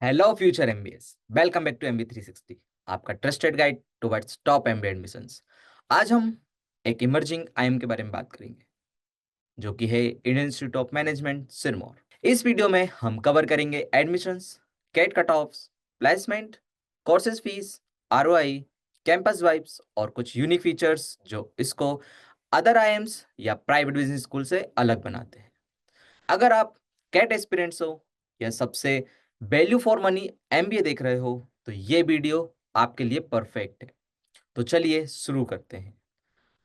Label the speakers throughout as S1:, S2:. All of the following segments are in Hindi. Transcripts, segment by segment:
S1: Hello future MBAs, welcome back to MB 360, आपका trusted guide towards top MBA admissions. आज हम एक इमर्जिंग आईएम के बारे में बात करेंगे, जो कि है Indian Institute of Management Sirmaur. इस वीडियो में हम कवर करेंगे admissions, CAT cut offs, placement, courses fees, ROI, campus vibes और कुछ यूनिक फीचर्स जो इसको अदर आईएम्स या प्राइवेट बिजनेस स्कूल से अलग बनाते हैं। अगर आप कैट एस्पिरेंट्स हो या सबसे वैल्यू फॉर मनी एमबीए देख रहे हो तो ये वीडियो आपके लिए परफेक्ट है। तो चलिए शुरू करते हैं।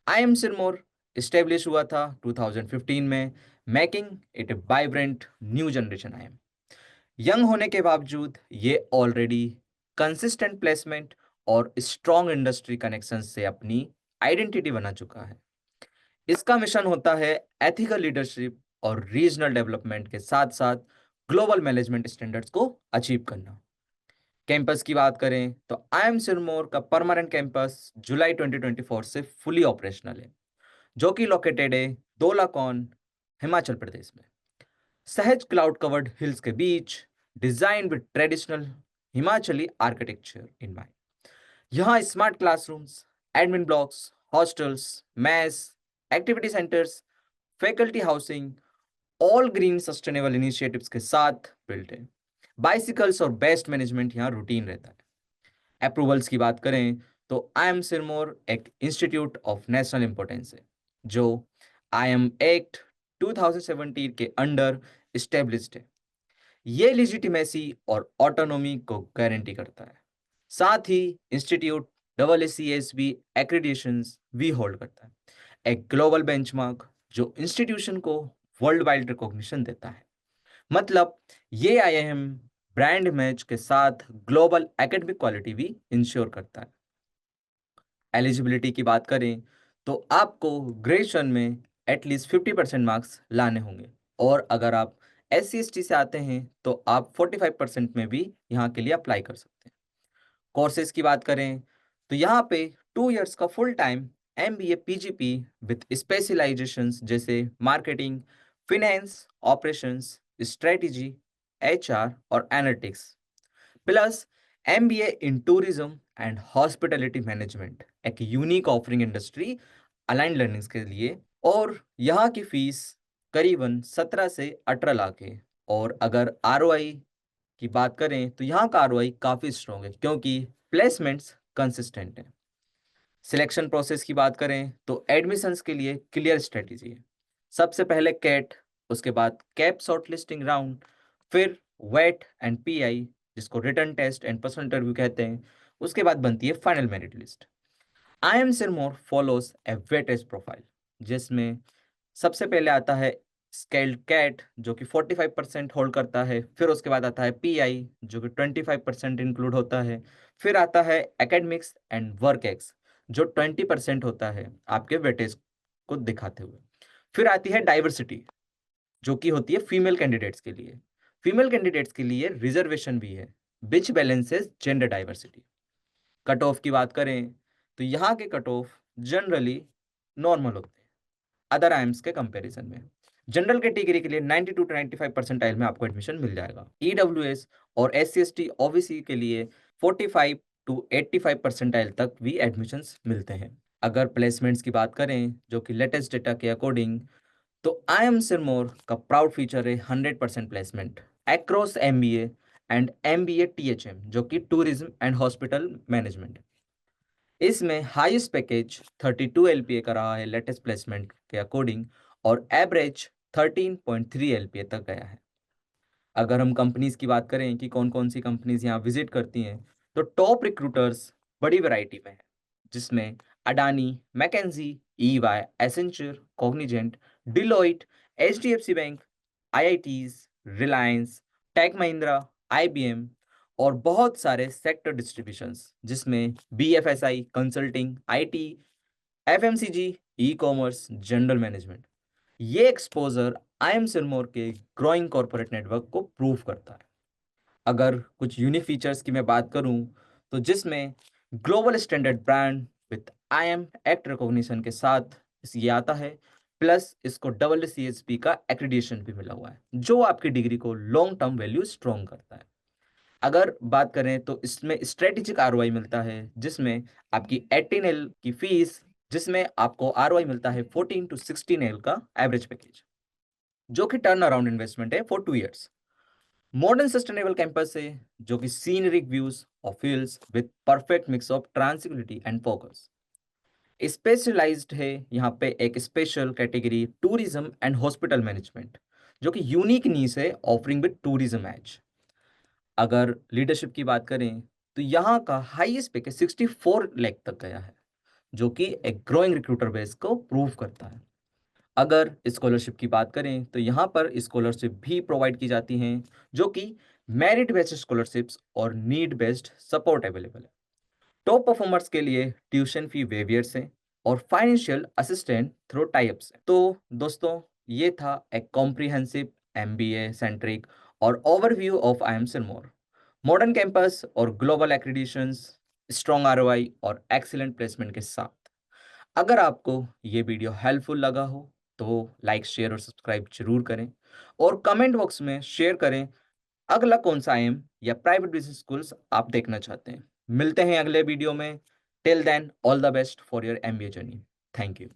S1: आईएम सिरमौर इस्टेब्लिश हुआ था 2015 में, making it a vibrant new generation IIM. Young होने के बावजूद ये ऑलरेडी कंसिस्टेंट प्लेसमेंट और स्ट्रॉन्ग इंडस्ट्री कनेक्शन से अपनी आइडेंटिटी बना चुका है। इसका मिशन होता है एथिकल लीडरशिप और रीजनल डेवलपमेंट के साथ साथ ग्लोबल मैनेजमेंट स्टैंडर्ड्स को अचीव करना। कैंपस की बात करें तो आईएम सिरमौर का परमानेंट कैंपस जुलाई 2024 से फुली ऑपरेशनल है, जो कि लोकेटेड है दोलाकौन, हिमाचल प्रदेश में। सहज क्लाउड कवर्ड हिल्स के बीच, design with traditional Himachali architecture in mind. यहाँ smart classrooms, admin blocks, hostels, mess, activity centres, faculty housing, all green sustainable initiatives के साथ बिल्ट है। बाइसिकल्स और बेस्ट मैनेजमेंट यहाँ रूटीन रहता है। अप्रूवल्स की बात करें तो आईएम सिरमौर एक इंस्टीट्यूट ऑफ नेशनल इंपॉर्टेंस है, जो आईएम एक्ट 2017 के अंडर स्टेब्लिश्ड है। ये लिजिटिमेसी और ऑटोनॉमी को गारंटी करता है। साथ ही इंस्टीट्यूट AACSB एक्रेडिटेशंस भी होल्ड करता है, एक ग्लोबल बेंचमार्क जो इंस्टीट्यूशन को वर्ल्ड वाइड रिकॉग्निशन देता है। मतलब ये आईआईएम ब्रांड इमेज के साथ ग्लोबल एकेडमिक क्वालिटी भी इंश्योर करता है। एलिजिबिलिटी की बात करें तो आपको ग्रेजुएशन में एटलीस्ट 50% मार्क्स लाने होंगे, और अगर आप SC/ST से आते हैं तो आप 45% में भी यहाँ के लिए अप्लाई कर सकते हैं। कोर्सेज की बात करें तो यहाँ पे 2 इयर्स का full time MBA PGP with specialisations जैसे marketing, finance, operations, strategy, HR और analytics, plus MBA in tourism and hospitality management, एक unique offering industry aligned learnings के लिए। और यहाँ की फीस करीबन 17 से 18 लाख है। और अगर ROI की बात करें तो यहाँ का ROI काफ़ी स्ट्रॉन्ग है, क्योंकि प्लेसमेंट्स कंसिस्टेंट है। सिलेक्शन प्रोसेस की बात करें तो एडमिशंस के लिए क्लियर स्ट्रेटेजी है। सबसे पहले कैट, उसके बाद कैप शॉर्टलिस्टिंग राउंड, फिर वेट एंड PI, जिसको written test and personal interview कहते हैं, उसके बाद बनती है final merit list. IIM Sirmaur follows a weightage profile, जिसमें सबसे पहले आता है स्केल्ड कैट जो कि 45% होल्ड करता है, फिर उसके बाद आता है PI जो कि 25% इंक्लूड होता है, फिर आता है एकेडमिक्स एंड वर्क एक्स जो 20% होता है आपके वेटेज को दिखाते हुए। फिर आती है डाइवर्सिटी, जो कि होती है फीमेल कैंडिडेट्स के लिए। फीमेल कैंडिडेट्स के लिए रिजर्वेशन भी है, which balances gender diversity. Cut off की बात करें तो यहाँ के कट ऑफ जनरली नॉर्मल होते हैं अदर आईएम्स के कंपैरिजन में। जनरल कैटेगरी के लिए 90 टू 95 परसेंटाइल में आपको एडमिशन मिल जाएगा। EWS और SC/ST OBC के लिए 45 टू 85 परसेंटाइल तक भी एडमिशंस मिलते हैं। अगर प्लेसमेंट्स की बात करें जो कि लेटेस्ट डेटा के अकॉर्डिंग, तो आईएम सिरमौर का प्राउड फीचर है 100% placement across MBA and MBA THM जो कि टूरिज्म एंड हॉस्पिटल मैनेजमेंट। इसमें हाईएस्ट पैकेज 32 LPA का रहा है लेटेस्ट प्लेसमेंट के अकॉर्डिंग, और एवरेज 13.3 LPA तक गया है। अगर हम कंपनीज की बात करें कि कौन कौन सी कंपनीज यहाँ विजिट करती हैं, तो टॉप रिक्रूटर्स बड़ी वैरायटी में है, जिसमें Adani, McKinsey, EY, Accenture, Cognizant, Deloitte, HDFC bank, IITs, Reliance, Tech Mahindra, IBM और बहुत सारे सेक्टर डिस्ट्रीब्यूशंस, जिसमें BFSI, consulting, IT, FMCG, e commerce, general management. ये एक्सपोजर आईएम सिरमौर के ग्रोइंग कॉर्पोरेट नेटवर्क को प्रूव करता है। अगर कुछ यूनिक फीचर्स की मैं बात करूं, तो जिसमें global standard brand with IM act recognition के साथ ये आता है, प्लस इसको CSP का एक्रीडिएशन भी मिला हुआ है, जो आपकी डिग्री को लॉन्ग टर्म वैल्यू स्ट्रॉन्ग करता है। अगर बात करें तो इसमें स्ट्रेटेजिक आरओआई मिलता है, जिसमें आपकी 18L की फीस, जिसमें आपको आरओआई मिलता है 14 to 16L का एवरेज पैकेज, जो कि टर्न अराउंड इन्वेस्टमेंट है for 2 years। Modern sustainable campus है, जो कि scenic views of hills with perfect mix of tranquillity and focus. Specialised है यहाँ पे एक special category tourism and hospital management, जो कि यूनिक नीश है ऑफरिंग विद टूरिज्म एज। अगर लीडरशिप की बात करें तो यहाँ का हाईएस्ट पैकेज 64 लाख तक गया है, जो कि एक ग्रोइंग रिक्रूटर बेस को प्रूव करता है। अगर स्कॉलरशिप की बात करें तो यहाँ पर स्कॉलरशिप भी प्रोवाइड की जाती हैं, जो कि मेरिट बेस्ड स्कॉलरशिप्स और नीड बेस्ड सपोर्ट अवेलेबल है। टॉप परफॉर्मर्स के लिए ट्यूशन फी वेवियर्स हैं और फाइनेंशियल असिस्टेंट थ्रू टाइप्स हैं। तो दोस्तों, ये था एक कॉम्प्रिहेंसिव एमबीए सेंट्रिक और overview of I M Sirmaur modern campus और ग्लोबल एक्रीडिशंस, स्ट्रॉन्ग आरओआई और एक्सीलेंट प्लेसमेंट के साथ। अगर आपको ये वीडियो हेल्पफुल लगा हो तो लाइक शेयर और सब्सक्राइब जरूर करें, और कमेंट बॉक्स में शेयर करें अगला कौन सा आईएम या प्राइवेट बिजनेस स्कूल्स आप देखना चाहते हैं। मिलते हैं अगले वीडियो में। Till then, all the best for your MBA journey. Thank you.